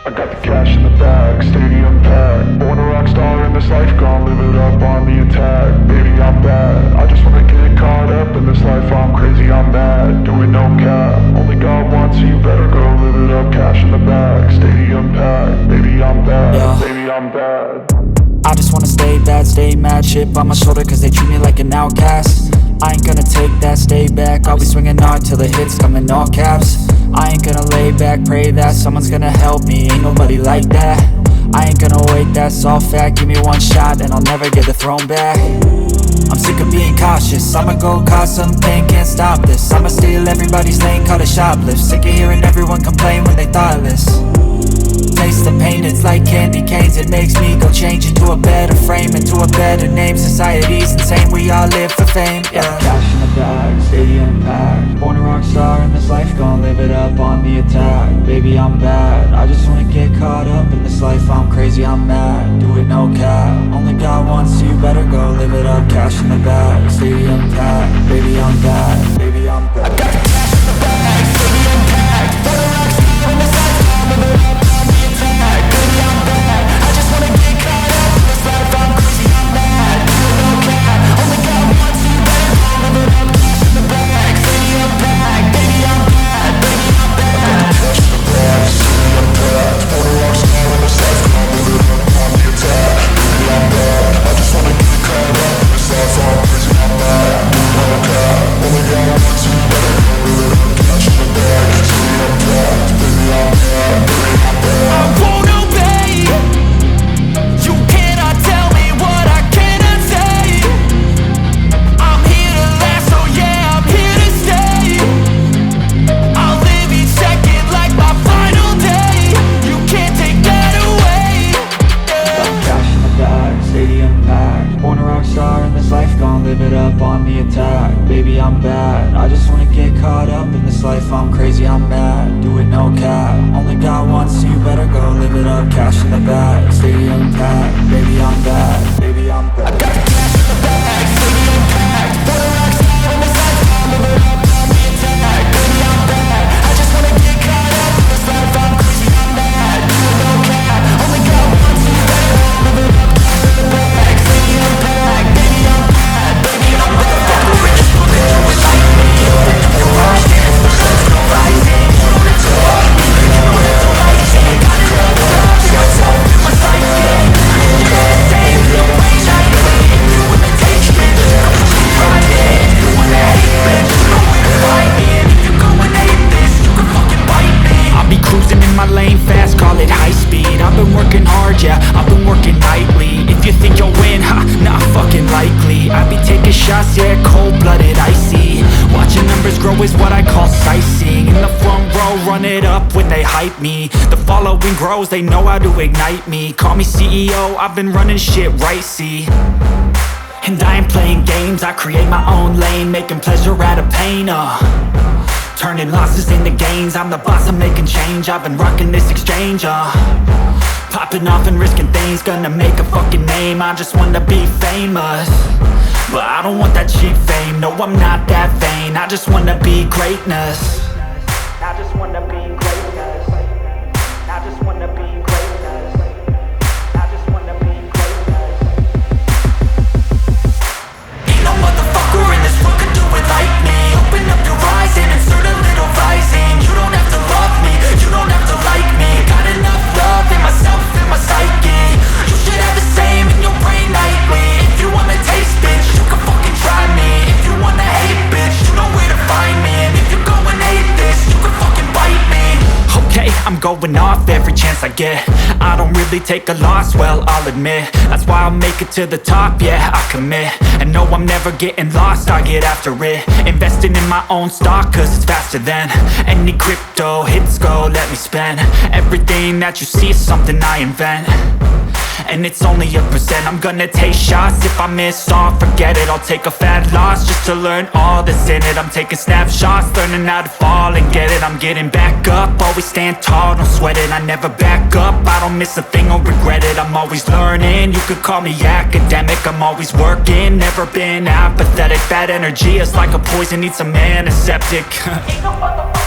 I got the cash in the bag, stadium packed. Born a rock star in this life, gon' live it up on the attack. Baby, I'm bad, I just wanna get caught up in this life. I'm crazy, I'm mad, doing no cap. Only God wants you, better go live it up. Cash in the bag, stadium packed. Baby, I'm bad, Yeah. baby, I'm bad. I just wanna stay bad, stay mad. Chip on my shoulder cause they treat me like an outcast. I ain't gonna take that, stay back. I'll be swinging hard till the hits come in all caps. I ain't gonna lay back, pray that someone's gonna help me. Ain't nobody like that. I ain't gonna wait, that's all fact. Give me one shot and I'll never get the throne back. I'm sick of being cautious, I'ma go cause some pain, can't stop this. I'ma steal everybody's lane, call it shoplift. Sick of hearing everyone complain when they thoughtless. Taste the pain, it's like candy canes. It makes me go change into a better frame, into a better name. Society's insane, we all live for fame, yeah. Cash in the bag, stadium packed. Born a rock star in this life, gon' live it up on the attack. Baby, I'm bad, I just wanna get caught up in this life. I'm crazy, I'm mad, do it no cap. Only God wants you, better go live it up. Cash in the bag, stadium packed. Baby, I'm bad, baby, I'm bad. I got the cash in the bag, stadium packed. Born a rock star in this life, gon' live it up. Baby, I'm bad, I just wanna get caught up in this life. I'm crazy, I'm mad, do it no cap. Only God wants you, better go live it up. Cash in the bag, stadium packed. Baby, I'm bad, baby, I'm bad. Cash in the bag, stadium packed. Born a rock star in this life, gon' live it up on the attack. Baby, I'm bad, I just wanna get caught up in this life. I'm crazy, I'm mad, do it no cap. Only God wants you, better go live it up. Cash in the bag, stadium packed. Baby, I'm bad, baby, I'm bad. I won't obey. You cannot tell me what I cannot say. I'm here to last, so yeah, I'm here to stay. I'll live each second like my final day. You can't take that away, yeah. Cash in the bag, stadium packed. Born a rock star in this life, gon' live it up on the attack. Baby, I'm bad, I just wanna get caught up in this life. I'm crazy, I'm mad, do it no cap. Only God wants you, better go live it up. Cash in the bag, stadium packed. Baby, I'm bad, baby, I'm bad. I got the cash in the bag, stadium packed. Born a rock star in this life, gon' live it up on the attack. Baby, I'm bad, I just wanna get caught up in this life. I'm crazy, I'm mad, do it no cap. Only God wants you, better go live it up. Cash in the bag, stadium packed. Baby, I'm bad, baby, I'm bad. I'll be cruising in my lane fast, call it high speed. I've been working hard, yeah, I've been working nightly. If you think you'll win, ha, not fucking likely. I be taking shots, yeah, cold-blooded, icy. Watching numbers grow is what I call sightseeing. In the front row, run it up when they hype me. The following grows, they know how to ignite me. Call me CEO, I've been running shit right, see. And I ain't playing games, I create my own lane. Making pleasure out of pain, turning losses into gains. I'm the boss, I'm making change. I've been rocking this exchange, popping off and risking things. Gonna make a fucking name, I just wanna be famous. But I don't want that cheap fame, no, I'm not that vain. I just wanna be greatness. I just wanna be greatness. I just wanna be greatness. I just wanna be greatness. Ain't no motherfucker in this world can do it like me. Open up your eyes and insert a little rising. You don't have to love me, you don't have to like me. Got enough love in myself, in my psyche. You should have the same in your brain nightly. If you wanna taste, bitch, you can fucking try me. If you wanna hate, bitch, you know where to find me. And if you're going hate this, you can fucking bite me. Okay, I'm going off every chance I get. I don't really take a loss, well, I'll admit. That's why I'll make it to the top, yeah, I commit. And no, I'm never getting lost, I get after it. Investing in my own stock, cause it's faster than any crypto hits go, let me spend. Everything that you see is something I invent. And it's only a percent. I'm gonna take shots. If I miss all, forget it. I'll take a fat loss just to learn all that's in it. I'm taking snapshots, learning how to fall and get it. I'm getting back up, always stand tall, don't sweat it. I never back up, I don't miss a thing or regret it. I'm always learning, you could call me academic. I'm always working, never been apathetic. Bad energy is like a poison, needs some antiseptic. Ain't no motherfucker